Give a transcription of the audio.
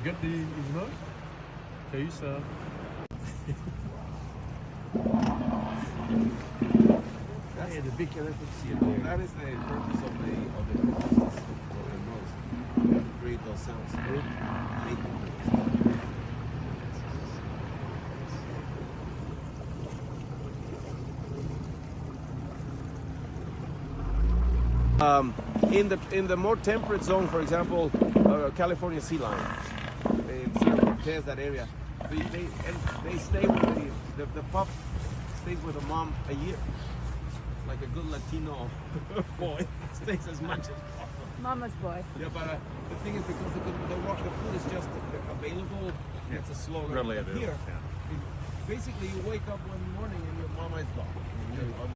get the ignored? Case, That's the big electric seal. That is the purpose of the noise. To create those sounds. Make them. In the more temperate zone, for example, California sea lion, in Cerro Cortez, that area, they stay with the pup stays with the mom a year, like a good Latino boy stays as much as possible. Mama's boy. Yeah, but the thing is because the food is just available, it's a slow readily run. available. Here, Yeah. basically you wake up one morning and your mama is gone.